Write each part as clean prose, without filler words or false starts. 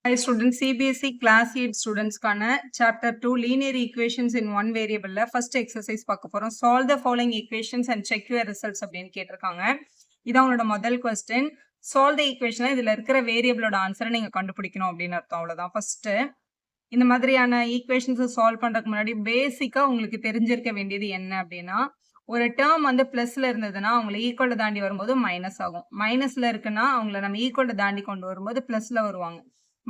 Hi students, CBSE class 8 ஸ்டூடெண்ட்ஸ்க்கான chapter 2 linear equations in one variable first exercise பார்க்க போறோம். Solve the following equations and check your results அப்படின்னு கேட்டிருக்காங்க. இது அவங்களோட முதல் question. Solve the equation இதுல இருக்கிற வேரியபிளோட ஆன்சரை நீங்க கண்டுபிடிக்கணும் அப்படின்னு அர்த்தம். அவ்வளவுதான். ஃபர்ஸ்ட் இந்த மாதிரியான ஈக்குவேஷன்ஸ் சால்வ் பண்றதுக்கு முன்னாடி பேசிக்கா உங்களுக்கு தெரிஞ்சிருக்க வேண்டியது என்ன அப்படின்னா, ஒரு டேர்ம் வந்து பிளஸ்ல இருந்ததுன்னா அவங்களை ஈக்குவல் தாண்டி வரும்போது மைனஸ் ஆகும். மைனஸ்ல இருக்குன்னா அவங்கள நம்ம ஈக்குவல் தாண்டி கொண்டு வரும்போது பிளஸ்ல வருவாங்க.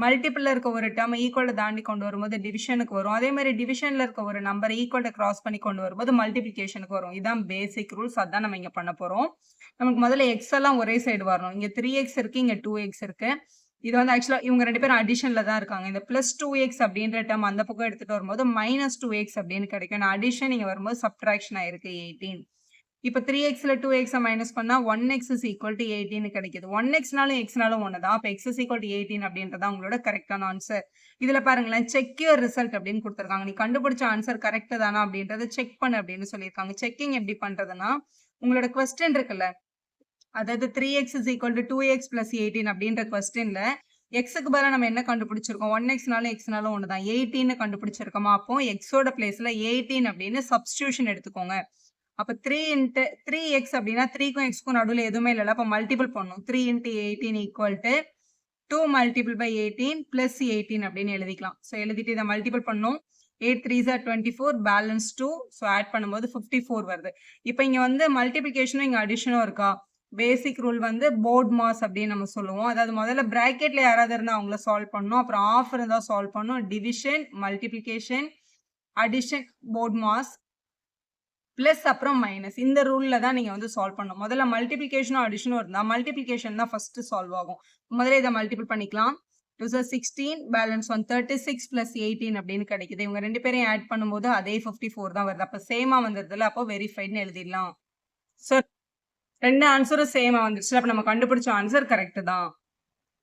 மல்டிபிள்ல இருக்க ஒரு டேர்ம் ஈக்குவல் தாண்டி கொண்டு வரும்போது டிவிஷனுக்கு வரும். அதே மாதிரி டிவிஷன்ல இருக்க ஒரு நம்பர் ஈக்குவல் கிராஸ் பண்ணி கொண்டு வரும்போது மல்டிபிளிகேஷனுக்கு வரும். இதுதான் பேசிக் ரூல்ஸ். அதான் நம்ம இங்க பண்ண போறோம். நமக்கு முதல்ல எக்ஸ் எல்லாம் ஒரே சைடு வரணும். இங்க 3x இருக்கு, இங்க 2x இருக்கு. இது வந்து ஆக்சுவலா இவங்க ரெண்டு பேரும் அடிஷன்ல தான் இருக்காங்க. இந்த பிளஸ் 2x அப்படின்ற டேர்ம் அந்த பக்கம் எடுத்துட்டு வரும்போது மைனஸ் 2x அப்படின்னு கிடைக்கும். அடிஷன் இங்க வரும்போது சப்ட்ராக்ஷன் ஆயிருக்கு 18. இப்போ 3xல 2x மைனஸ் பண்ணா 1x is equal to 18 கிடைக்குது. 1xனாலும் xனாலும் ஒண்ணுதான். அப்ப x is equal to 18 அப்படின்றதா உங்களோட கரெக்டான ஆன்சர். இதுல பாருங்களேன், செக் யுவர் ரிசல்ட் அப்படின்னு கொடுத்துருக்காங்க. நீ கண்டுபிடிச்ச ஆன்சர் கரெக்ட் தானா அப்படின்றத செக் பண்ணு அப்படின்னு சொல்லியிருக்காங்க. செக்கிங் எப்படி பண்றதுன்னா, உங்களோட கொஸ்டின் இருக்குல்ல, அதாவது 3x is equal to 2x plus 18 அப்படின்ற கொஸ்டின்ல எக்ஸுக்கு பதிலாக நம்ம என்ன கண்டுபிடிச்சிருக்கோம்? 1xனாலும் xனாலும் ஒண்ணுதான். 18 கண்டுபிடிச்சிருக்கோமா? அப்போ எக்ஸோட பிளேஸ்ல 18 அப்படின்னு சப்ஸ்டியூஷன் எடுத்துக்கோங்க. அப்ப 3 into 3x அப்படின்னா 3க்கும் xக்கும் நடுவில் எதுவுமே இல்லை. அப்ப மல்டிபிள் பண்ணும். 3 into 18 equal to 2 multiple by 18 plus 18 அப்படின்னு எழுதிக்கலாம். ஸோ எழுதிட்டு இதை மல்டிபிள் பண்ணும். 8 3s are 24, balance 2. So add பண்ணும்போது 54 வருது. இப்போ இங்க வந்து மல்டிபிளிகேஷனும் இங்க அடிஷனும் இருக்கா? பேசிக் ரூல் வந்து போர்ட் மாஸ் அப்படின்னு நம்ம சொல்லுவோம். அதாவது முதல்ல பிராக்கெட்ல யாராவது இருந்தா அவங்கள சால்வ் பண்ணணும். அப்புறம் ஆஃப் இருந்தா சால்வ் பண்ணும். Division, multiplication, addition, BODMAS, plus அப்புறம் மைனஸ். இந்த ரூல்ல தான் நீங்க வந்து சால்வ் பண்ணணும். முதல்ல மல்டிபிளிகேஷனும் அடிஷனும் இருந்தா மல்டிபிளிகேஷன் தான் ஃபர்ஸ்ட் சால்வ் ஆகும். முதல்ல இதை மல்டிபிள் பண்ணிக்கலாம். 2 16, பேலன்ஸ் 1 36 பிளஸ் 18 அப்படின்னு கிடைக்குது. இவங்க ரெண்டு பேரையும் ஆட் பண்ணும்போது அதே 54 தான் வருது. அப்ப சேமா வந்துருதுல, அப்போ வெரிஃபைட்னு எழுதிடலாம். ஸோ ரெண்டு ஆன்சரும் சேமா வந்துருச்சு. அப்ப நம்ம கண்டுபிடிச்ச ஆன்சர் கரெக்ட் தான்.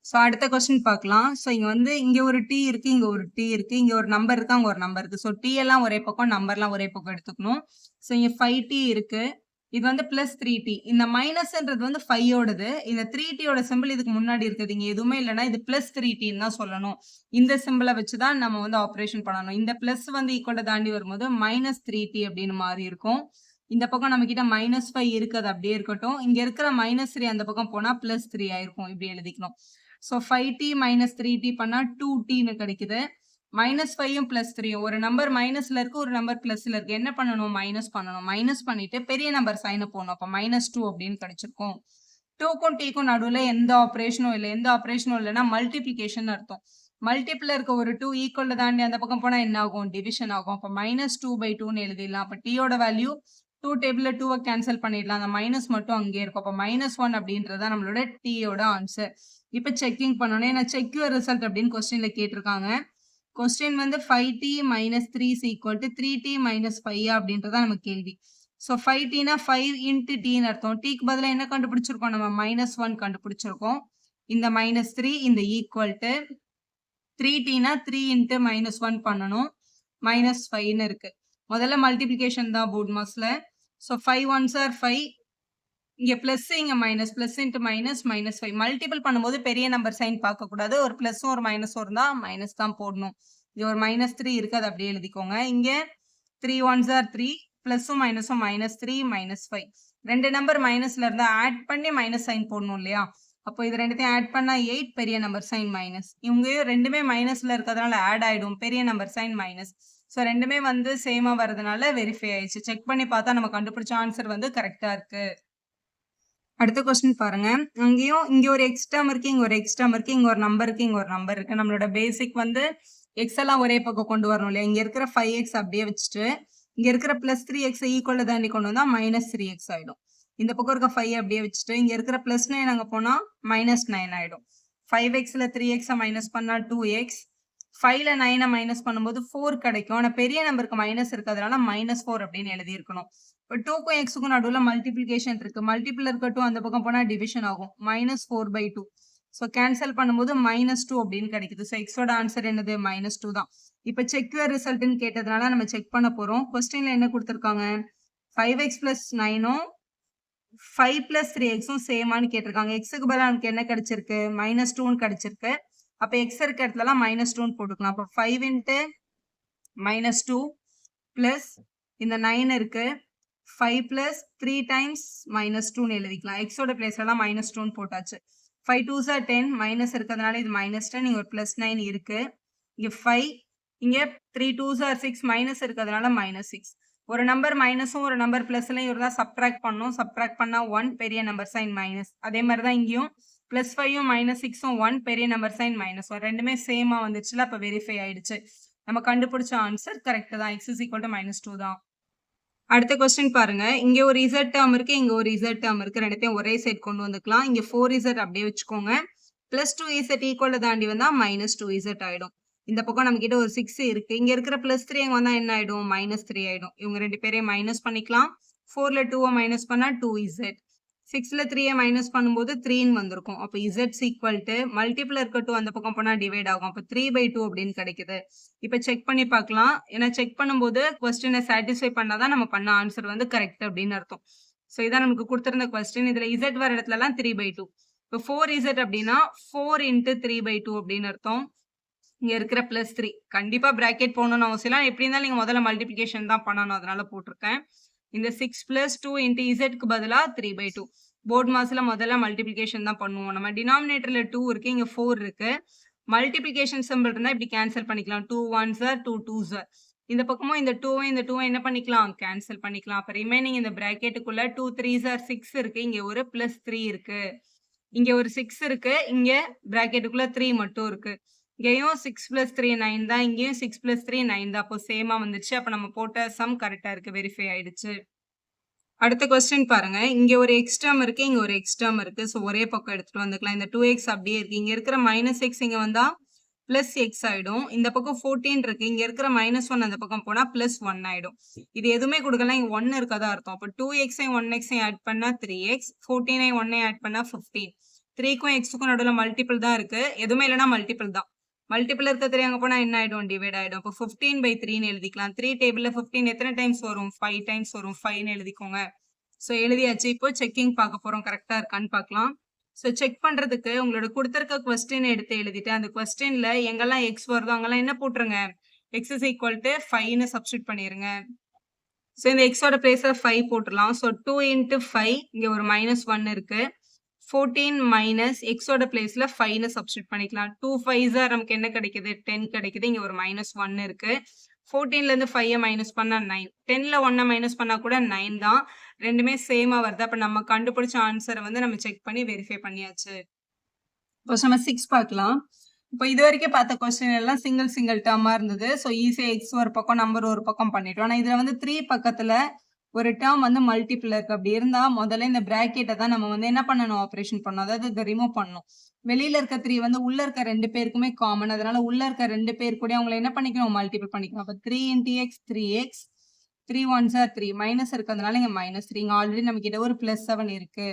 ஸோ அடுத்த கொஸ்டின் பார்க்கலாம். ஸோ இங்க வந்து இங்க ஒரு டி இருக்கு, இங்க ஒரு டி இருக்கு, இங்க ஒரு நம்பர் இருக்கு, அங்க ஒரு நம்பர் இருக்கு. ஸோ டி எல்லாம் ஒரே பக்கம், நம்பர்லாம் ஒரே பக்கம் எடுத்துக்கணும். ஸோ இங்க 5t இருக்கு, இது வந்து பிளஸ் 3t. இந்த மைனஸ்ன்றது வந்து 5ஓடது. இந்த 3tயோட சிம்பிள் இதுக்கு முன்னாடி இருக்குது. இங்க எதுவுமே இல்லைன்னா இது பிளஸ் 3tன்னு தான் சொல்லணும். இந்த சிம்பிளை வச்சுதான் நம்ம வந்து ஆப்ரேஷன் பண்ணணும். இந்த பிளஸ் வந்து ஈக்குவலை தாண்டி வரும்போது மைனஸ் 3t அப்படின்னு மாறி இருக்கும். இந்த பக்கம் நம்ம கிட்ட மைனஸ் 5 இருக்குது, அப்படியே இருக்கட்டும். இங்க இருக்கிற மைனஸ் 3 அந்த பக்கம் போனா பிளஸ் 3 ஆயிருக்கும். இப்படி எழுதிக்கணும். ஸோ 5t மைனஸ் 3t பண்ணா 2tன்னு கிடைக்குது. மைனஸ் 5ம் பிளஸ் 3யும் ஒரு நம்பர் மைனஸ்ல இருக்கு, ஒரு நம்பர் பிளஸ்ல இருக்கு. என்ன பண்ணணும்? மைனஸ் பண்ணணும். மைனஸ் பண்ணிட்டு பெரிய நம்பர் சைனை போடணும். அப்போ மைனஸ் 2 அப்படின்னு கிடைச்சிருக்கும். 2க்கும் tக்கும் நடுவில் எந்த ஆப்ரேஷனும் இல்லை. எந்த ஆப்ரேஷனும் இல்லைன்னா மல்டிபிளிகேஷன் அர்த்தம். மல்டிபிள் இருக்க ஒரு 2 ஈக்குவல் தாண்டி அந்த பக்கம் போனா என்ன ஆகும்? டிவிஷன் ஆகும். அப்போ மைனஸ் 2/2ன்னு எழுதிடலாம். அப்போ டீயோட வேல்யூ 2 டேபிள்ல 2வை கேன்சல் பண்ணிடலாம். அந்த மைனஸ் மட்டும் அங்கே இருக்கும். அப்போ -1 அப்படின்றத நம்மளோட டீயோட ஆன்சர். இப்போ செக்கிங் பண்ணணும். ஏன்னா செக் யுவர் ரிசல்ட் அப்படின்னு கொஸ்டின்ல கேட்டிருக்காங்க. கொஸ்டின் வந்து 5t minus 3 is equal to 3t minus 5 அப்படின்றதான் நம்ம கேள்வி. ஸோ 5tனா 5 into tன்னு அர்த்தம். tக்கு பதிலாக என்ன கண்டுபிடிச்சிருக்கோம்? நம்ம -1 கண்டுபிடிச்சிருக்கோம். இந்த -3 இந்த ஈக்குவல் டு 3tனா 3 into -1 பண்ணணும். -5ன்னு இருக்கு. முதல்ல மல்டிபிளிகேஷன் தான் போர்ட் மாஸ்ல. So 5 1s are 5. இங்க பிளஸ், இங்க minus, plus into minus, -5. Multiple பண்ணும்போது பெரிய நம்பர் சைன் பார்க்கக்கூடாது. ஒரு பிளஸும் ஒரு மைனஸும் இருந்தா மைனஸ் தான் போடணும். இது ஒரு -3 இருக்கு, அது அப்படியே எழுதிக்கோங்க. இங்க 3 1s are 3, பிளஸும் மைனஸும் -3 -5. ரெண்டு நம்பர் மைனஸ்ல இருந்தா ஆட் பண்ணி மைனஸ் சைன் போடணும் இல்லையா? அப்போ இது ரெண்டுத்தையும் ஆட் பண்ணா 8, பெரிய நம்பர் சைன் மைனஸ். இவங்க ரெண்டுமே மைனஸ்ல இருக்கிறதுனால ஆட் ஆயிடும், பெரிய நம்பர் சைன் மைனஸ். ஸோ ரெண்டுமே வந்து சேமா வரதுனால வெரிஃபை ஆயிடுச்சு. செக் பண்ணி பார்த்தா நம்ம கண்டுபிடிச்ச ஆன்சர் வந்து கரெக்டா இருக்கு. அடுத்த கொஸ்டின் பாருங்க. அங்கேயும் இங்க ஒரு எக்ஸ் டேர்ம் இருக்கு, இங்க ஒரு எக்ஸ் டேர்ம் இருக்கு, இங்க ஒரு நம்பர் இருக்கு, இங்க ஒரு நம்பர் இருக்கு. நம்மளோட பேசிக் வந்து எக்ஸ் எல்லாம் ஒரே பக்கம் கொண்டு வரணும் இல்லையா? இங்க இருக்கிற 5x அப்படியே வச்சுட்டு இங்க இருக்கிற பிளஸ் 3x ஈக்குவல் தாண்டி கொண்டு வந்தா மைனஸ் 3x ஆயிடும். இந்த பக்கம் இருக்க 5 அப்படியே வச்சுட்டு இங்க இருக்கிற பிளஸ் 9 அங்க போனா -9 ஆயிடும். 5xல 3x மைனஸ் பண்ணா 2x, 5ல 9 மைனஸ் பண்ணும்போது 4 கிடைக்கும். ஆனா பெரிய நம்பருக்கு மைனஸ் இருக்கிறதுனால -4 அப்படின்னு எழுதி இருக்கணும். இப்போ 2க்கும் xக்கும் நடுவில் மல்டிபிளிகேஷன் இருக்கு. மல்டிபிள் இருக்க 2 அந்த பக்கம் போனா டிவிஷன் ஆகும். -4/2. ஸோ கேன்சல் பண்ணும்போது -2 அப்படின்னு கிடைக்குது. ஸோ எக்ஸோட ஆன்சர் என்னது? -2 தான். இப்போ செக் யுவர் ரிசல்ட்னு கேட்டதுனால நம்ம செக் பண்ண போறோம். கொஸ்டின்ல என்ன கொடுத்துருக்காங்க? 5x + 9ம் 5 + 3xம் சேமான்னு கேட்டிருக்காங்க. எக்ஸுக்கு பதிலாக நமக்கு என்ன கிடைச்சிருக்கு? -2ன்னு கிடைச்சிருக்கு. அப்ப எக்ஸ் இருக்க இடத்துலலாம் -2 போட்டுக்கலாம். அப்ப 5 இன்ட்டு -2 பிளஸ் இந்த 9 இருக்கு. 5 பிளஸ் 3 டைம்ஸ் -2ன்னு எழுதிக்கலாம். எக்ஸோட பிளேஸ்லலாம் -2ன்னு போட்டாச்சு. 5 2s are 10 மைனஸ் இருக்கிறதுனால இது -10 இங்க ஒரு +9 இருக்கு. இங்க 5 இங்க 3 2s are 6 மைனஸ் இருக்கிறதுனால -6. ஒரு நம்பர் மைனஸும் ஒரு நம்பர் பிளஸ்லயும் இருந்தா சப்ட்ராக்ட் பண்ணணும். சப்ட்ராக்ட் பண்ணா 1 பெரிய நம்பர் சைன் மைனஸ். அதே மாதிரி தான் இங்கேயும் +5ம் -6ம் 1 பெரிய நம்பர் சைன் -1 ரெண்டுமே சேமா வந்துச்சுல. அப்ப வெரிஃபை ஆயிடுச்சு. நம்ம கண்டுபிடிச்ச ஆன்சர் கரெக்ட் தான். x is equal to -2 தான். அடுத்த கொஸ்டின் பாருங்க. இங்க ஒரு z டேர்ம் இருக்கு, இங்க ஒரு z டேர்ம் இருக்கு. ரெண்டுத்தையும் ஒரே சைடு கொண்டு வந்துக்கலாம். இங்க 4z அப்படியே வச்சுக்கோங்க. +2z ஈக்குவல் தாண்டி வந்தா -2z ஆயிடும். இந்த பக்கம் நம்ம கிட்ட ஒரு 6 இருக்கு. இங்க இருக்கிற +3 அங்க வந்தா என்ன ஆயிடும்? -3 ஆயிடும். இவங்க ரெண்டு பேரையும் மைனஸ் பண்ணிக்கலாம். 4ல 2 மைனஸ் பண்ணா 2z. 6ல 3 மைனஸ் பண்ணும்போது 3ன்னு வந்திருக்கும். அப்ப z ஈக்குவல் டு மல்டிபிள் இருக்க 2 அந்த பக்கம் போனா டிவைட் ஆகும். அப்ப 3/2 அப்படின்னு கிடைக்குது. இப்ப செக் பண்ணி பார்க்கலாம். ஏன்னா செக் பண்ணும்போது கொஸ்டினை சாட்டிஸ்ஃபை பண்ணாதான் நம்ம பண்ண ஆன்சர் வந்து கரெக்ட் அப்படின்னு அர்த்தம். ஸோ இதான் நமக்கு கொடுத்திருந்த கொஸ்டின். இதுல z வர இடத்துலலாம் 3/2. இப்போ 4z அப்படின்னா 4 இன்ட்டு 3/2 அப்படின்னு அர்த்தம். இங்க இருக்கிற +3 கண்டிப்பா பிராக்கெட் போகணும்னு அவசியம் இல்லை. எப்படி இருந்தாலும் நீங்க முதல்ல மல்டிபிகேஷன் தான் பண்ணணும். அதனால போட்டிருக்கேன். இந்த 6 + 2 இன்ட்டு இசட்க்கு பதிலா 3/2. போர்ட் மாஸ்ல முதல்ல மல்டிபிகேஷன் தான் பண்ணுவோம். நம்ம டினாமினேட்டர்ல 2 இருக்கு, இங்க 4 இருக்கு. மல்டிபிகேஷன் சிம்பிள் இருந்தா இப்படி கேன்சல் பண்ணிக்கலாம். 2 1s are 2 2s are. இந்த பக்கமும் இந்த 2 இந்த 2 என்ன பண்ணிக்கலாம்? கேன்சல் பண்ணிக்கலாம். அப்ப ரிமைனிங் இந்த பிராக்கெட்டுக்குள்ள 2 3s are 6 இருக்கு. இங்க ஒரு +3 இருக்கு. இங்க ஒரு 6 இருக்கு. இங்க பிராக்கெட்டுக்குள்ள 3 மட்டும் இருக்கு. இங்கேயும் 6 + 3 9 தான். இங்கேயும் 6 + 3 9 தான். அப்போ சேமா வந்துச்சு. அப்ப நம்ம போட்ட சம் கரெக்டா இருக்கு. வெரிஃபை ஆயிடுச்சு. அடுத்த கொஸ்டின் பாருங்க. இங்க ஒரு எக்ஸ் டேர்ம் இருக்கு, இங்க ஒரு எக்ஸ் டேர்ம் இருக்கு. ஸோ ஒரே பக்கம் எடுத்துட்டு வந்துக்கலாம். இந்த 2x அப்படியே இருக்கு. இங்க இருக்கிற -x இங்க வந்தா +x ஆயிடும். இந்த பக்கம் 14 இருக்கு. இங்க இருக்கிற -1 அந்த பக்கம் போனா +1 ஆயிடும். இது எதுவுமே கொடுக்கலாம். இங்க 1 இருக்கதா அர்த்தம். அப்போ 2x 1x ஆட் பண்ணா 3x, 14 1 ஆட் பண்ணா 15. 3க்கும் x-க்கும் நடுவுல மல்டிபிள் தான் இருக்கு. எதுவுமே இல்லைன்னா மல்டிபிள் தான். மல்டிபிள் இருக்க 3 அங்க போனா என்ன ஆயிடும்? டிவைட் ஆயிடும். அப்போ 15/3ன்னு எழுதிக்கலாம். 3 டேபிள்ல 15 எத்தனை டைம்ஸ் வரும்? 5 டைம்ஸ் வரும். 5ன்னு எழுதிக்கோங்க. ஸோ எழுதியாச்சு. இப்போ செக்கிங் பார்க்க போறோம். கரெக்டா இருக்கான்னு பார்க்கலாம். ஸோ செக் பண்றதுக்கு உங்களோட கொடுத்திருக்க கொஸ்டின் எடுத்து எழுதிட்டு அந்த கொஸ்டின்ல எங்கெல்லாம் எக்ஸ் வருதோ அங்கெல்லாம் என்ன போட்டுருங்க? x is equal to 5ன்னு சப்ஸ்டியூட் பண்ணிருங்க. ஸோ இந்த எக்ஸோட பிளேஸ்ல 5 போட்டுடலாம். ஸோ 2 இன்ட்டு 5 இங்க ஒரு -1 இருக்கு. 14 மைனஸ் எக்ஸோட பிளேஸ்ல 5ன்னு சப்ஸ்டியூட் பண்ணிக்கலாம். 2 5s are நமக்கு என்ன கிடைக்குது? 10 கிடைக்குது. இங்க ஒரு -1 இருக்கு. 14ல இருந்து 5 மைனஸ் பண்ணா 9. 10ல 1 மைனஸ் பண்ணா கூட 9 தான். ரெண்டுமே சேமா வருது. அப்ப நம்ம கண்டுபிடிச்ச ஆன்சரை வந்து நம்ம செக் பண்ணி வெரிஃபை பண்ணியாச்சு. இப்போ நம்ம 6 பார்க்கலாம். இப்போ இது வரைக்கும் பார்த்த கொஸ்டின் எல்லாம் சிங்கிள் டேர்மா இருந்தது. ஸோ ஈஸியா எக்ஸ் ஒரு பக்கம் நம்பர் ஒரு பக்கம் பண்ணிட்டோம். ஆனா இதுல வந்து 3 பக்கத்துல ஒரு டேர்ம் வந்து மல்டிபிள் இருக்கு. அப்படி இருந்தா முதல்ல இந்த பிராக்கெட்டை தான் நம்ம வந்து என்ன பண்ணணும்? ஆப்ரேஷன் பண்ணணும். அதாவது இதை ரிமூவ் பண்ணணும். வெளியில இருக்க 3 வந்து உள்ள இருக்க 2 பேருக்குமே காமன். அதனால உள்ள இருக்க 2 பேர் கூட அவங்களை என்ன பண்ணிக்கணும்? மல்டிபிள் பண்ணிக்கணும். அப்ப 3 into X 3x, 3 1s are 3 minus இருக்கிறதுனால இங்க -3. இங்க ஆல்ரெடி நம்ம கிட்ட ஒரு +7 இருக்கு.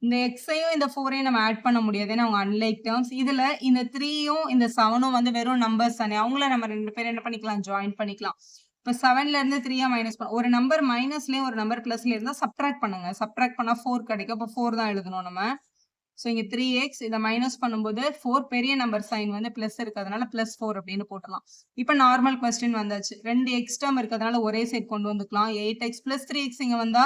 இந்த எக்ஸையும் இந்த 4ஐயும் நம்ம ஆட் பண்ண முடியாது. ஏன்னா அவங்க அன்லைக் டேர்ம்ஸ். இதுல இந்த 3யும் இந்த 7ம் வந்து வெறும் நம்பர்ஸ் தானே. அவங்கள நம்ம 2 பேரும் என்ன பண்ணிக்கலாம்? ஜாயின் பண்ணிக்கலாம். இப்ப 7ல இருந்து 3 மைனஸ் பண்ண ஒரு நம்பர் மைனஸ்லயும் ஒரு நம்பர் பிளஸ்ல இருந்தா சப்ட்ராக்ட் பண்ணுங்க. சப்ட்ராக்ட் பண்ணா 4 கிடைக்கும். அப்ப 4 தான் எழுதணும் நம்ம. ஸோ இங்க 3x இதை மைனஸ் பண்ணும்போது 4 பெரிய நம்பர் சைன் வந்து பிளஸ் இருக்கிறதுனால +4 அப்படின்னு போட்டலாம். இப்ப நார்மல் கொஸ்டின் வந்தாச்சு. 2 எக்ஸ் டேர்ம் இருக்கிறதுனால ஒரே சைட் கொண்டு வந்துக்கலாம். 8x + 3x இங்க வந்தா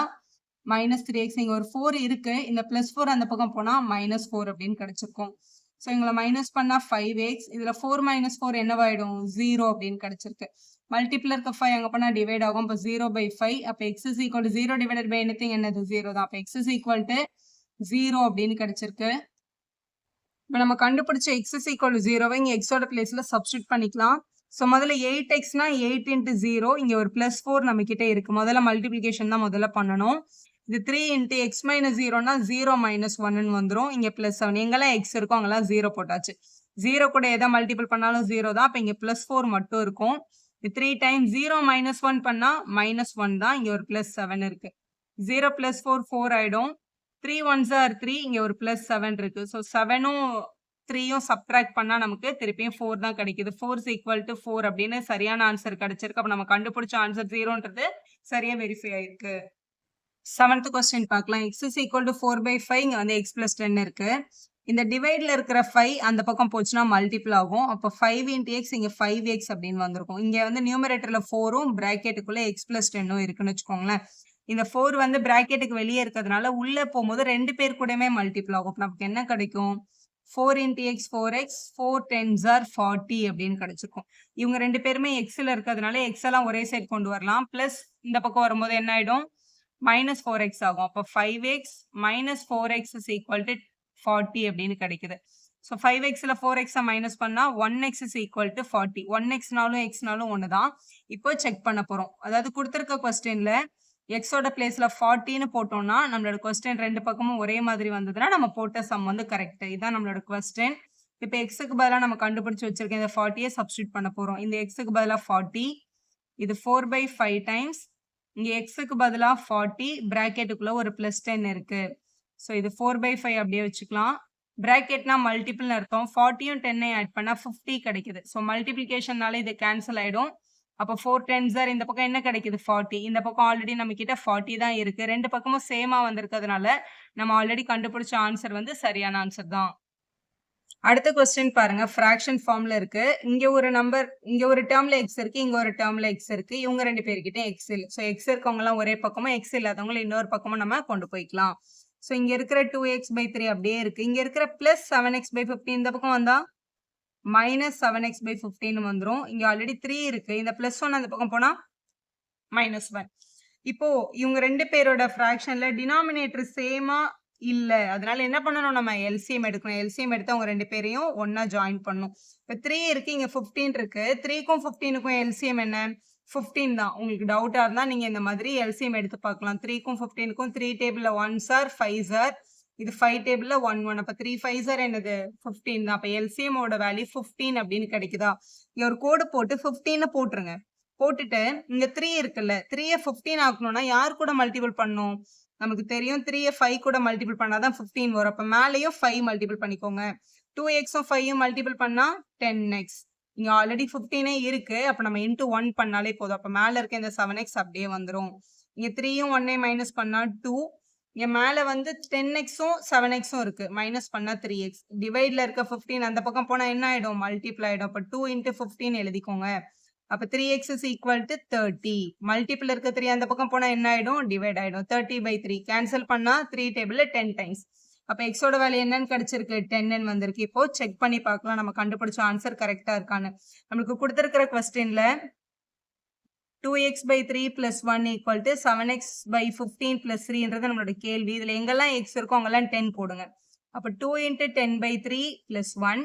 -3x. இங்க ஒரு 4 இருக்கு. இந்த +4 அந்த பக்கம் போனா -4 அப்படின்னு கிடைச்சிருக்கும். ஸோ எங்களை மைனஸ் பண்ணா 5x. இதுல 4 - 4 என்னவாயிடும்? 0 அப்படின்னு கிடைச்சிருக்கு. மல்டிபிள் இருக்க 5 அங்க போனா டிவைட் ஆகும். அப்ப 0/5. அப்ப x is equal to 0 divided by anything என்னது? 0 தான். அப்ப x is equal to 0 அப்படின்னு கிடைச்சிருக்கு. இப்ப நம்ம கண்டுபிடிச்ச x is equal to 0வை இங்க x ஓட பிளேஸ்ல சப்ஸ்டியூட் பண்ணிக்கலாம். ஸோ முதல்ல 8xனா 8 இன்ட்டு 0. இங்க ஒரு +4 நம்ம கிட்ட இருக்கு. முதல்ல மல்டிபிகேஷன் தான் முதல்ல பண்ணணும். இது 3 இன்ட்டு x - 0னா 0 - 1ன்னு வந்துரும். இங்க +7. எங்கெல்லாம் x இருக்கோ அங்கெல்லாம் 0 போட்டாச்சு. 0 கூட எதை மல்டிபிள் பண்ணாலும் 0 தான். அப்ப இங்க +4 மட்டும் இருக்கும். 3 டைம்ஸ் 0 - 1 பண்ணா -1 தான். இங்க ஒரு +7 இருக்கு. 0 + 4 4 ஆயிடும். 3 1s are 3. இங்க ஒரு +7 இருக்கு. ஸோ 7ம் 3யும் சப்ட்ராக்ட் பண்ணா நமக்கு திருப்பியும் 4 தான் கிடைக்குது. 4 is equal to 4 அப்படின்னு சரியான ஆன்சர் கிடைச்சிருக்கு. அப்ப நம்ம கண்டுபிடிச்ச ஆன்சர் 0ன்றது சரியா வெரிஃபை ஆயிருக்கு. 7th கொஸ்டின் பார்க்கலாம். x is equal to 4/5. இங்க வந்து x + 10 இருக்கு. இந்த டிவைட்ல இருக்கிற 5 அந்த பக்கம் போச்சுன்னா மல்டிபிள் ஆகும். அப்போ 5 இன்டு எக்ஸ் இங்க 5x அப்படின்னு வந்திருக்கும். இங்க வந்து நியூமரேட்டர்ல 4ம் பிராக்கெட்டுக்குள்ள எக்ஸ் பிளஸ் 10ம் இருக்குன்னு வச்சுக்கோங்களேன். இந்த 4 வந்து பிராக்கெட்டுக்கு வெளியே இருக்கிறதுனால உள்ள போகும்போது 2 பேர் கூடயுமே மல்டிபிள் ஆகும். நமக்கு என்ன கிடைக்கும்? 4 into X 4x 4 10s are 40 அப்படின்னு கிடைச்சிருக்கும். இவங்க 2 பேருமே எக்ஸ்ல இருக்கிறதுனால எக்ஸ் எல்லாம் ஒரே சைடு கொண்டு வரலாம். பிளஸ் இந்த பக்கம் வரும்போது என்ன ஆயிடும்? minus 4x ஆகும். அப்போ 5x minus 4x is equal to 40 அப்படின்னு கிடைக்குது. ஸோ 5xல 4x மைனஸ் பண்ணா 1x is equal to 40. 1xனாலும் xனாலும் ஒன்று தான். இப்போ செக் பண்ண போறோம். அதாவது கொடுத்துருக்க கொஸ்டின்ல எக்ஸோட பிளேஸ்ல 40ன்னு போட்டோம்னா நம்மளோட கொஸ்டின் ரெண்டு பக்கமும் ஒரே மாதிரி வந்ததுன்னா நம்ம போட்ட சம் வந்து கரெக்ட். இதுதான் நம்மளோட கொஸ்டின். இப்போ எக்ஸுக்கு பதிலாக நம்ம கண்டுபிடிச்சு வச்சிருக்கேன் இந்த 40யை சப்ஸ்டியூட் பண்ண போறோம். இந்த எக்ஸுக்கு பதிலாக 40, இது 4/5 டைம்ஸ் இங்க எக்ஸுக்கு பதிலா 40 பிராக்கெட்டுக்குள்ள ஒரு பிளஸ் 10 இருக்கு. ஸோ இது 4/5 அப்படியே வச்சுக்கலாம். பிராக்கெட்னா மல்டிபிள் அர்த்தம். 40யும் 10ஐயும் ஆட் பண்ணா 50 கிடைக்குது. ஸோ மல்டிபிளிகேஷன்னால இது கேன்சல் ஆயிடும். அப்போ 4 10s are இந்த பக்கம் என்ன கிடைக்குது? 40. இந்த பக்கம் ஆல்ரெடி நம்ம கிட்ட 40 தான் இருக்கு. ரெண்டு பக்கமும் சேமா வந்திருக்கிறதுனால நம்ம ஆல்ரெடி கண்டுபிடிச்ச ஆன்சர் வந்து சரியான ஆன்சர் தான். அடுத்த கொஸ்டின் பாருங்க. ஃபிராக்ஷன் ஃபார்ம்ல இருக்கு. இங்க ஒரு நம்பர், இங்க ஒரு டேர்ம்ல எக்ஸ் இருக்கு, இங்க ஒரு டேர்ம்ல எக்ஸ் இருக்கு. இவங்க ரெண்டு பேர்கிட்ட எக்ஸ் இல்லை. ஸோ எக்ஸ் இருக்கவங்க எல்லாம் ஒரே பக்கமும், எக்ஸ் இல்லாதவங்களும் இன்னொரு பக்கமும் நம்ம கொண்டு போய்க்கலாம். ஸோ இங்க இருக்கிற 2x/3 அப்படியே இருக்கு. இங்க இருக்கிற பிளஸ் 7x/15 இந்த பக்கம் வந்தா மைனஸ் 7x/15 வந்துடும். இங்க ஆல்ரெடி 3 இருக்கு. இந்த பிளஸ் 1 அந்த பக்கம் போனா -1. இப்போ இவங்க ரெண்டு பேரோட ஃபிராக்ஷன்ல டினாமினேட்டர் சேமா இல்ல. அதனால என்ன பண்ணணும்? நம்ம எல்சிஎம் எடுக்கணும். எல்சிஎம் எடுத்து அவங்க ரெண்டு பேரையும் ஒன்னா ஜாயின் பண்ணணும். இப்போ 3 இருக்கு, இங்க 15 இருக்கு. 3க்கும் 15க்கும் எல்சிஎம் என்ன? 15 தான். உங்களுக்கு டவுட்டா இருந்தா நீங்க இந்த மாதிரி எல்சிஎம் எடுத்து பார்க்கலாம். 3க்கும் 15க்கும் 3 டேபிள்ல 1s are 5s are, இது 5 டேபிள்ல 1 1. அப்ப 3 5s are என்னது? 15 தான். அப்ப எல்சிஎம் ஓட வேல்யூ 15 அப்படின்னு கிடைக்குதா? இங்க ஒரு கோடு போட்டு 15 போட்டுருங்க. போட்டுட்டு இங்க 3 இருக்குல்ல, 3ய 15 ஆக்கணும்னா யார் கூட மல்டிபிள் பண்ணும்? நமக்கு தெரியும் 3ய 5 கூட மல்டிபிள் பண்ணாதான் 15 வரும். அப்ப மேலேயும் 5 மல்டிபிள் பண்ணிக்கோங்க. 2xம் 5யும் மல்டிபிள் பண்ணா 10x. இங்க ஆல்ரெடி 15 இருக்கு. அப்ப நம்ம இன்டு 1 பண்ணாலே போதும். அப்ப மேல இருக்க இந்த 7x அப்படியே வந்துரும். இங்க 3யும் 1ஐயும் மைனஸ் பண்ணா 2. இங்க மேல வந்து 10xம் 7xம் இருக்கு. மைனஸ் பண்ணா 3x. டிவைட்ல இருக்க 15 அந்த பக்கம் போனா என்ன ஆயிடும்? மல்டிபிள் ஆயிடும். அப்ப 2 into 15 எழுதிக்கோங்க. அப்ப 3x is equal to 30. Multiple இருக்க 3 அந்த பக்கம் போனா என்ன ஆயிடும்? டிவைட் ஆயிடும். 30/3 கேன்சல் பண்ணா 3 டேபிள்ல 10 டைம்ஸ். அப்ப எக்ஸோட வேல்யூ என்னன்னு கிடைச்சிருக்கு? 10 வந்திருக்கு. இப்போ செக் பண்ணி பார்க்கலாம் நம்ம கண்டுபிடிச்ச ஆன்சர் கரெக்டா இருக்கான்னு. நம்மளுக்கு கொடுத்திருக்கிற கொஸ்டின்ல 2x/3 plus 1 equal to 7x/15 plus 3ன்றது நம்மளோட கேள்வி. இதுல எங்கெல்லாம் x இருக்கோ அங்கெல்லாம் 10 போடுங்க. அப்ப 2 into 10/3 plus 1.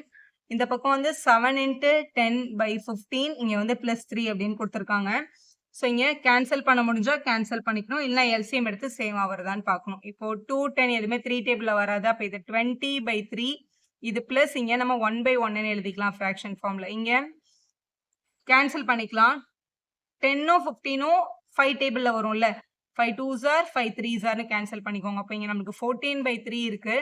இந்த பக்கம் வந்து 7 into 10/15, இங்க வந்து plus 3 அப்படின்னு கொடுத்துருக்காங்க. ஸோ இங்க கேன்சல் பண்ண முடிஞ்சா கேன்சல் பண்ணிக்கணும். இல்லை எல்சிஎம் எடுத்து சேமா வருதான்னு பார்க்கணும். இப்போ 2 10 எதுவுமே 3 டேபிள்ல வராது. அப்ப இது 20/3. இது பிளஸ் இங்க நம்ம 1/1 எழுதிக்கலாம் ஃபிராக்ஷன் ஃபார்ம்ல. இங்க கேன்சல் பண்ணிக்கலாம். 10ம் 15ம் 5 டேபிள்ல வரும்ல. 5 2s are 5 3s are cancel பண்ணிக்கோங்க. அப்ப இங்க நமக்கு 14/3 இருக்கு.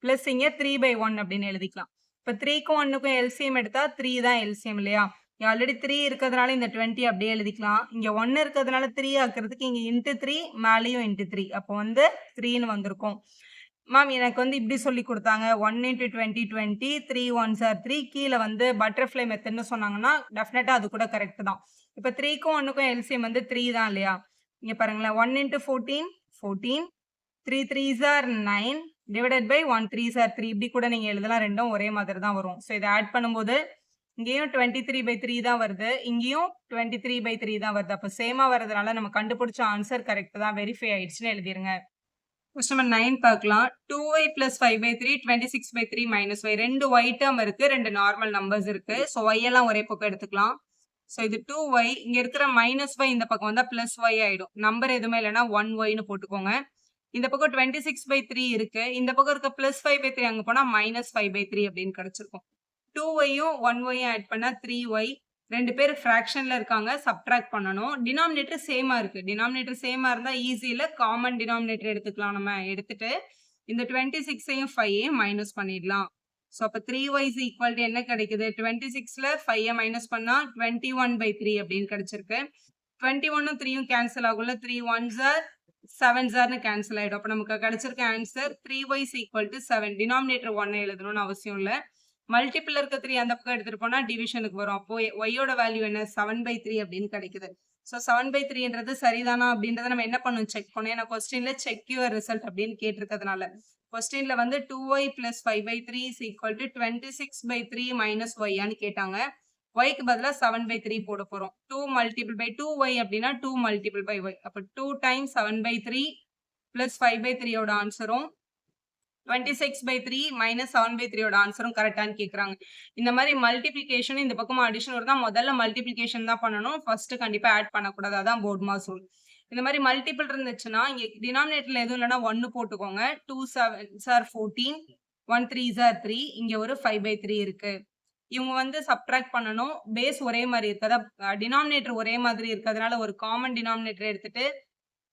பிளஸ் இங்க 3/1 அப்படின்னு எழுதிக்கலாம். இப்ப 3க்கும் 1க்கும் எல்சிஎம் எடுத்தா 3 தான் எல்சிஎம் இல்லையா? ஆல்ரெடி 3 இருக்கிறதுனால இந்த 20 அப்படியே எழுதிக்கலாம். இங்க 1 இருக்கிறதுனால 3 ஆக்குறதுக்கு இங்க இன்ட்டு 3 மேலேயும் இன்ட்டு 3. அப்போ வந்து 3ன்னு வந்திருக்கும். மேம் எனக்கு வந்து இப்படி சொல்லி கொடுத்தாங்க. 1 into 20 20, 3 1s are 3. கீழே வந்து பட்டர்ஃப்ளை மெத்தட்னு சொன்னாங்கன்னா டெஃபினட்டா அது கூட கரெக்ட் தான். இப்ப 3க்கும் 1க்கும் எல்சிஎம் வந்து 3 தான் இல்லையா? இங்க பாருங்களேன். 1 into 14 14, 3 3s are 9 divided by 1 3s are 3. இப்படி கூட நீங்க எழுதலாம். ரெண்டும் ஒரே மாதிரி தான் வரும். ஸோ இதை ஆட் பண்ணும்போது இங்கேயும் 23/3 தான் வருது, இங்கேயும் 23/3 தான் வருது. அப்ப சேமா வரதுனால நம்ம கண்டுபிடிச்ச ஆன்சர் கரெக்ட் தான், வெரிஃபை ஆயிடுச்சுன்னு எழுதிருங்க. கொஸ்டின் நம்பர் 9 பார்க்கலாம். 2y plus 5/3 26/3 minus y. ரெண்டு y டேர்ம் இருக்கு, ரெண்டு நார்மல் நம்பர்ஸ் இருக்கு. ஸோ y எல்லாம் ஒரே பக்கம் எடுத்துக்கலாம். ஸோ இது 2y, இங்க இருக்கிற -y இந்த பக்கம் வந்தா +y ஆயிடும். நம்பர் எதுவுமே இல்லைன்னா 1yன்னு போட்டுக்கோங்க. இந்த பக்கம் 26/3 இருக்கு, இந்த பக்கம் இருக்க +5/3 அங்க போனா -5/3 அப்படின்னு கிடைச்சிருக்கும். 2yயும் 1yயும் ஆட் பண்ணா 3y. ரெண்டு பேர் ஃபிராக்ஷன்ல இருக்காங்க, சப்ட்ராக்ட் பண்ணணும். டினாமினேட்டர் சேமா இருக்கு. டினாமினேட்டர் சேமா இருந்தா ஈஸியில காமன் டினாமினேட்டர் எடுத்துக்கலாம். நம்ம எடுத்துட்டு இந்த 26ஐயும் 5ஐயும் மைனஸ் பண்ணிடலாம். ஸோ அப்ப 3y is equal to என்ன கிடைக்குது? 26ல 5ஐ மைனஸ் பண்ணா 21/3 அப்படின்னு கிடைச்சிருக்கு. 21ம் 3யும் கேன்சல் ஆகும்ல. 3 1s are 7s கேன்சல் ஆயிடும். அப்ப நமக்கு கிடைச்சிருக்க ஆன்சர் 3y = 7. டினாமினேட்டர் 1 எழுதணும்னு அவசியம் இல்ல. மல்டிபிள்ல இருக்க 3 அந்த பக்கம் எடுத்துட்டு போனா டிவிஷனுக்கு வரும். அப்போ y யோட வேல்யூ என்ன? 7/3 அப்படின்னு கிடைக்குது. ஸோ 7/3ன்றது சரிதானா அப்படின்றத நம்ம என்ன பண்ணணும்? செக் பண்ணணும். ஏன்னா கொஸ்டின்ல செக் யுவர் ரிசல்ட் அப்படின்னு கேட்டிருக்கிறதுனால. கொஸ்டின்ல வந்து 2y + 5/3 = 26/3 - y ஆன்னு கேட்டாங்க. yக்கு பதிலா 7/3 போட போறோம். 2 × 2y அப்படின்னா 2 × y. அப்ப 2 × 7/3 + 5/3 யோட ஆன்சரும் 26/3 - 7/3 யோட ஆன்சரும் கரெக்டான்னு கேக்குறாங்க. இந்த மாதிரி மல்டிப்ளிகேஷன் இந்த பக்கம் அடிஷன் வருதா முதல்ல மல்டிப்ளிகேஷன் தான் பண்ணணும். ஃபர்ஸ்ட் கண்டிப்பா ஆட் பண்ணக்கூடாது. அதான் போர்ட் மாஸ் ரூல். இந்த மாதிரி மல்டிபிள் இருந்துச்சுன்னா இங்க டினாமினேட்டர்ல எதுவும் இல்லைன்னா 1 போட்டுக்கோங்க. 2 7s are 14, 1 3s are 3. இங்க ஒரு 5/3 இருக்கு. இவங்க வந்து சப்ட்ராக்ட் பண்ணணும். பேஸ் ஒரே மாதிரி இருக்கு. அதான் டினாமினேட்டர் ஒரே மாதிரி இருக்கிறதுனால ஒரு காமன் டினாமினேட்டர் எடுத்துட்டு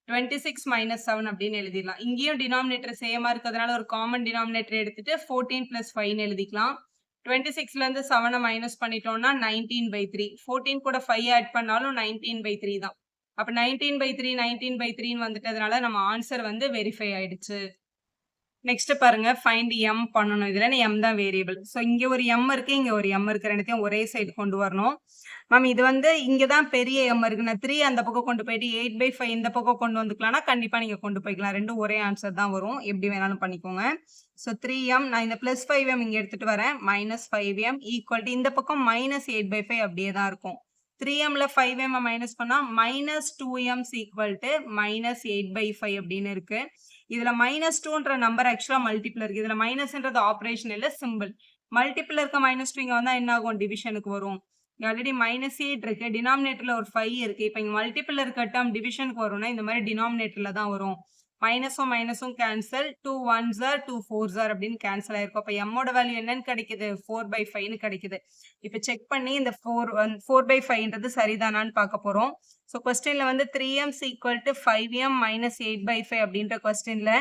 26 - 7 அப்படின்னு எழுதிடலாம். இங்கேயும் டினாமினேட்டர் சேமா இருக்கிறதுனால ஒரு காமன் டினாமினேட்டர் எடுத்துட்டு 14 + 5 எழுதிக்கலாம். 26ல இருந்து 7 மைனஸ் பண்ணிட்டோம்னா 19/3. 14 கூட 5 ஆட் பண்ணாலும் 19/3 தான். அப்ப 19/3 19/3 வந்துட்டதுனால நம்ம ஆன்சர் வந்து வெரிஃபை ஆயிடுச்சு. நெக்ஸ்ட் பாருங்க ஃபைண்ட் m பண்ணணும். இதுல m தான் வேரியபிள். சோ இங்க ஒரு m இருக்கு, இங்க ஒரு m இருக்கு. ரெண்டுத்தையும் ஒரே சைடு கொண்டு வரணும். மேம் இது வந்து இங்க தான் பெரிய m இருக்கு. நான் 3 அந்த பக்கம் கொண்டு போயிட்டு 8/5 இந்த பக்கம் கொண்டு வந்துக்கலாம்னா கண்டிப்பா நீங்க கொண்டு போய்க்கலாம். ரெண்டும் ஒரே ஆன்சர் தான் வரும். எப்படி வேணாலும் பண்ணிக்கோங்க. சோ 3m நான் இந்த +5m இங்க எடுத்துட்டு வரேன். -5m = இந்த பக்கம் -8/5 அப்படியே தான் இருக்கும். 3mல 5m மைனஸ் பண்ணா -2m = -8/5 அப்படின்னு இருக்கு. இதுல -2ன்ற நம்பர் ஆக்சுவலா மல்டிபிள் இருக்கு. இதுல மைனஸ்ன்றது ஆபரேஷன் இல்ல, சிம்பிள். மல்டிபிள் இருக்க -2 இங்க வந்தா என்ன ஆகும்? டிவிஷனுக்கு வரும். ஆல்ரெடி -8 இருக்கு. டினாமினேட்டர்ல ஒரு 5 இருக்கு. இப்ப இங்க மல்டிபிள் இருக்க டேர்ம் டிவிஷனுக்கு வரும்னா இந்த மாதிரி டினாமினேட்டர்ல தான் வரும். மைனஸும் மைனஸும் cancel. 2 1s are 2 4s are அப்படின்னு கேன்சல் ஆயிருக்கும். அப்ப m ஓட வேல்யூ என்னன்னு கிடைக்குது? 4/5ன்னு கிடைக்குது. இப்ப செக் பண்ணி இந்த 4/5ன்றது சரிதானான்னு பார்க்க போறோம். சோ கொஸ்டின்ல வந்து 3m = 5m - 8/5 அப்படின்ற கொஸ்டின்ல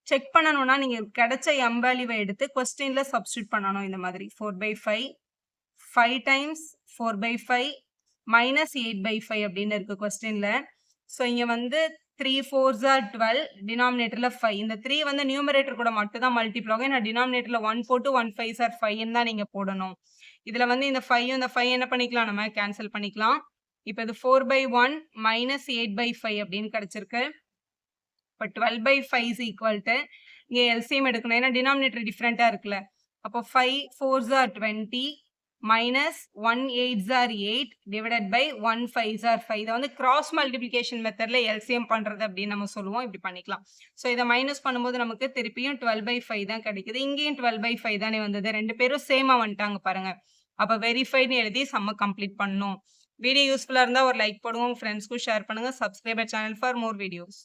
செக் பண்ணணும்னா நீங்க கிடைச்ச m வேல்யூவை எடுத்து கொஸ்டின்ல சப்ஸ்டிட்யூட் பண்ணணும். இந்த மாதிரி 4/5 5 டைம்ஸ் 4/5 -8/5 அப்படின்னு இருக்கு கொஸ்டின்ல. சோ இங்க வந்து 3 4s are 12, டினாமினேட்டர்ல 5. இந்த 3 வந்து நியூமரேட்டர் கூட மட்டும் தான் மல்டிபிள் ஆகும். ஏன்னா டினாமினேட்டர்ல 1 போட்டு 1 5s are 5 தான் நீங்க போடணும். இதுல வந்து இந்த 5 இந்த 5 என்ன பண்ணிக்கலாம்? நம்ம கேன்சல் பண்ணிக்கலாம். இப்ப இது 4/1 - 8/5 அப்படின்னு கிடைச்சிருக்கு. இப்ப 12/5 = இங்க எல்சிஎம் எடுக்கணும். ஏன்னா டினாமினேட்டர் டிஃபரெண்டா இருக்குல்ல. அப்போ 5 4s are 20 minus 1 8s are 8 divided by 1 5s are 5. இதை வந்து கிராஸ் மல்டிபிளிகேஷன் மெத்தட்ல எல்சிஎம் பண்றது அப்படின்னு நம்ம சொல்லுவோம். இப்படி பண்ணிக்கலாம். ஸோ இதை மைனஸ் பண்ணும்போது நமக்கு திருப்பியும் 12/5 தான் கிடைக்குது. இங்கேயும் 12/5 தானே வந்தது. ரெண்டு பேரும் சேமா வந்துட்டாங்க பாருங்க. அப்ப வெரிஃபைன்னு எழுதி சம்ம கம்ப்ளீட் பண்ணணும். வீடியோ யூஸ்ஃபுல்லா இருந்தா ஒரு லைக் போடுங்க. உங்க ஃப்ரெண்ட்ஸ்க்கும் ஷேர் பண்ணுங்க. Subscriber channel for more videos.